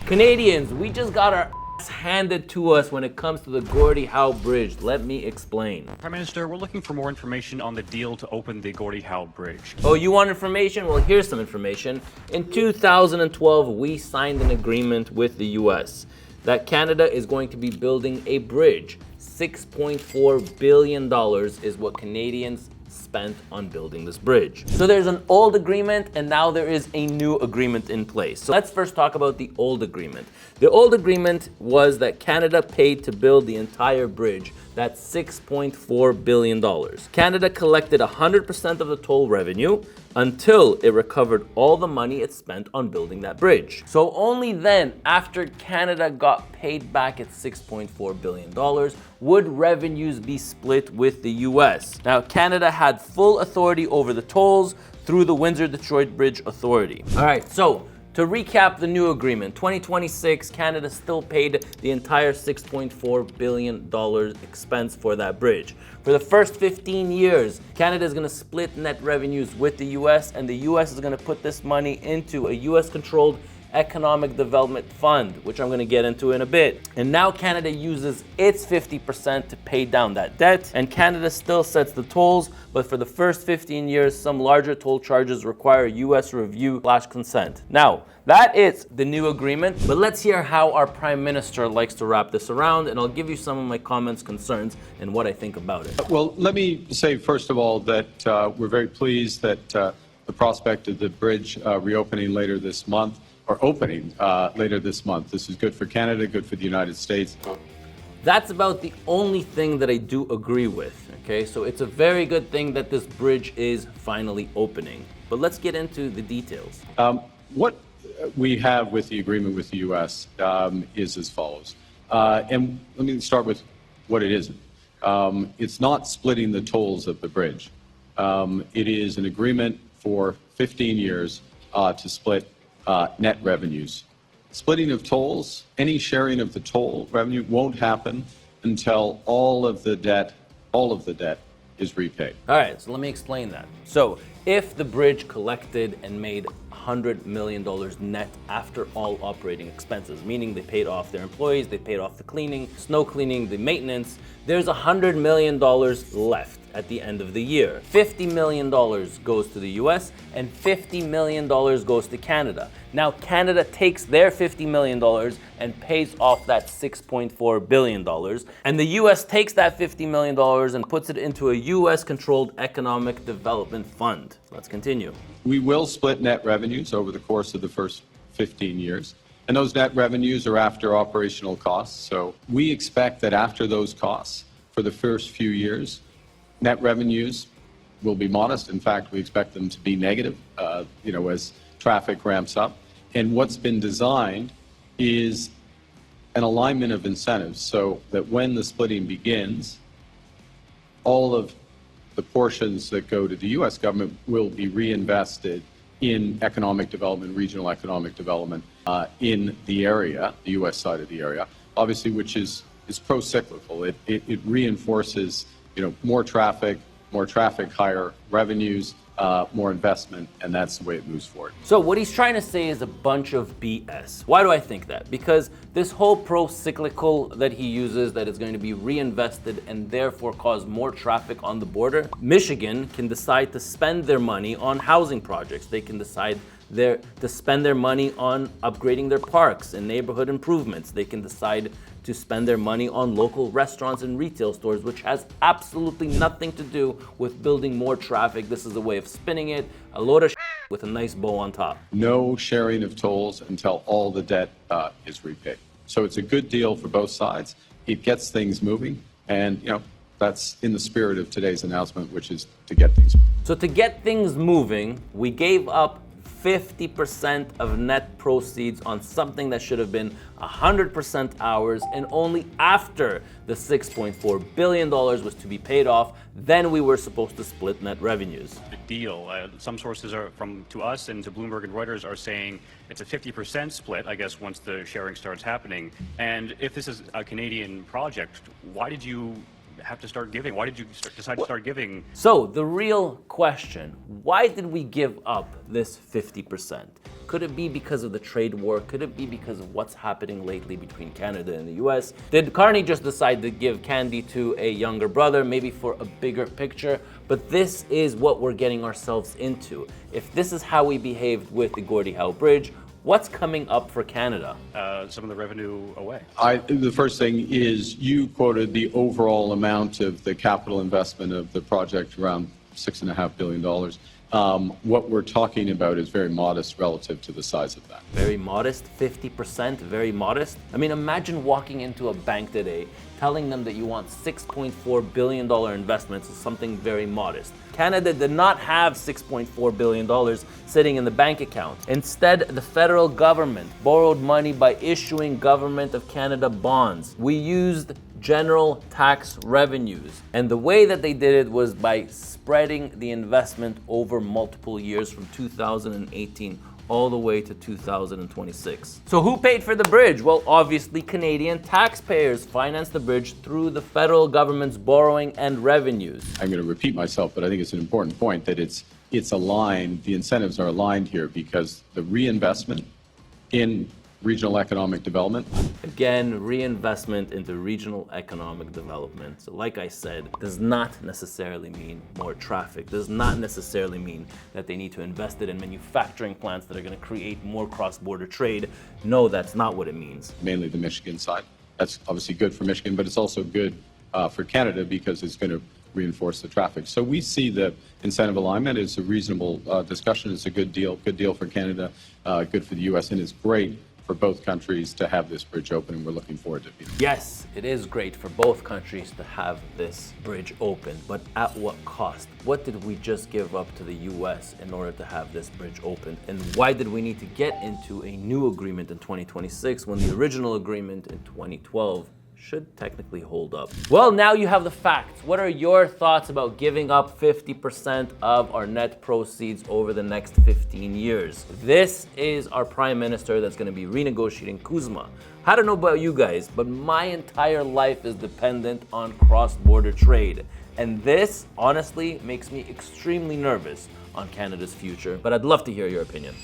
Canadians, we just got our ass handed to us when it comes to the Gordie Howe Bridge. Let me explain. Prime Minister, we're looking for more information on the deal to open the Gordie Howe Bridge. Oh, you want information? Well, here's some information. In 2012, we signed an agreement with the US that Canada is going to be building a bridge. $6.4 billion is what Canadians spent on building this bridge. So there's an old agreement and now there is a new agreement in place. So let's first talk about the old agreement. The old agreement was that Canada paid to build the entire bridge. That's $6.4 billion. Canada collected 100% of the toll revenue until it recovered all the money it spent on building that bridge. So only then, after Canada got paid back its $6.4 billion, would revenues be split with the US. Now, Canada had full authority over the tolls through the Windsor and Detroit Bridge Authority. All right, so to recap the new agreement, 2026, Canada still paid the entire $6.4 billion expense for that bridge. For the first 15 years, Canada is going to split net revenues with the US, and the US is going to put this money into a US-controlled economic development fund, which I'm going to get into in a bit. And now Canada uses its 50% to pay down that debt, and Canada still sets the tolls, but for the first 15 years, some larger toll charges require US review/consent. Now, that is the new agreement, but let's hear how our Prime Minister likes to wrap this around, and I'll give you some of my comments, concerns, and what I think about it. Well, let me say, first of all, that we're very pleased that the prospect of the bridge reopening later this month, or opening later this month. This is good for Canada, good for the United States. That's about the only thing that I do agree with, okay? So it's a very good thing that this bridge is finally opening. But let's get into the details. What we have with the agreement with the U.S. Is as follows. And let me start with what it isn't. It's not splitting the tolls of the bridge. It is an agreement for 15 years to split net revenues. Splitting of tolls, any sharing of the toll revenue won't happen until all of the debt is repaid. All right, so let me explain that. So if the bridge collected and made $100 million net after all operating expenses, meaning they paid off their employees, they paid off the cleaning, snow cleaning, the maintenance, there's $100 million left at the end of the year. $50 million goes to the US and $50 million goes to Canada. Now Canada takes their $50 million and pays off that $6.4 billion. And the US takes that $50 million and puts it into a US-controlled economic development fund. Let's continue. We will split net revenues over the course of the first 15 years. And those net revenues are after operational costs. So we expect that after those costs, for the first few years, net revenues will be modest. In fact, we expect them to be negative, as traffic ramps up. And what's been designed is an alignment of incentives so that when the splitting begins, all of the portions that go to the U.S. government will be reinvested in economic development, regional economic development in the area, the U.S. side of the area, obviously, which is pro-cyclical. It reinforces more traffic, higher revenues, more investment, and that's the way it moves forward. So what he's trying to say is a bunch of BS. Why do I think that? Because this whole pro-cyclical that he uses, that is going to be reinvested and therefore cause more traffic on the border, Michigan can decide to spend their money on housing projects. They can decide to spend their money on upgrading their parks and neighborhood improvements. They can decide to spend their money on local restaurants and retail stores, which has absolutely nothing to do with building more traffic. This is a way of spinning it, a load of with a nice bow on top. No sharing of tolls until all the debt is repaid. So it's a good deal for both sides. It gets things moving, and that's in the spirit of today's announcement, which is to get things moving. So to get things moving, we gave up 50% of net proceeds on something that should have been 100% ours, and only after the $6.4 billion was to be paid off, then we were supposed to split net revenues. The deal, some sources to us and to Bloomberg and Reuters are saying it's a 50% split, I guess, once the sharing starts happening. And if this is a Canadian project, why did you have to start giving? Why did you decide to start giving? So the real question, why did we give up this 50%? Could it be because of the trade war? Could it be because of what's happening lately between Canada and the US? Did Carney just decide to give candy to a younger brother, maybe for a bigger picture? But this is what we're getting ourselves into. If this is how we behaved with the Gordie Howe Bridge, what's coming up for Canada? Some of the revenue away. The first thing is you quoted the overall amount of the capital investment of the project, around $6.5 billion. What we're talking about is very modest relative to the size of that. Very modest, 50%, very modest. I mean, imagine walking into a bank today, telling them that you want $6.4 billion investments is something very modest. Canada did not have $6.4 billion sitting in the bank account. Instead, the federal government borrowed money by issuing Government of Canada bonds. We used general tax revenues. And the way that they did it was by spreading the investment over multiple years from 2018 all the way to 2026. So who paid for the bridge? Well, obviously Canadian taxpayers financed the bridge through the federal government's borrowing and revenues. I'm going to repeat myself, but I think it's an important point that it's aligned, the incentives are aligned here because the reinvestment in regional economic development. Again, reinvestment into regional economic development. So like I said, does not necessarily mean more traffic, does not necessarily mean that they need to invest it in manufacturing plants that are going to create more cross-border trade. No, that's not what it means. Mainly the Michigan side. That's obviously good for Michigan, but it's also good for Canada because it's going to reinforce the traffic. So we see the incentive alignment is a reasonable discussion. It's a good deal for Canada, good for the U.S., and it's great for both countries to have this bridge open, and we're looking forward to it. Yes, it is great for both countries to have this bridge open, but at what cost? What did we just give up to the US in order to have this bridge open? And why did we need to get into a new agreement in 2026 when the original agreement in 2012 should technically hold up? Well, now you have the facts. What are your thoughts about giving up 50% of our net proceeds over the next 15 years? This is our prime minister that's going to be renegotiating CUSMA. I don't know about you guys, but my entire life is dependent on cross-border trade. And this, honestly, makes me extremely nervous on Canada's future. But I'd love to hear your opinion.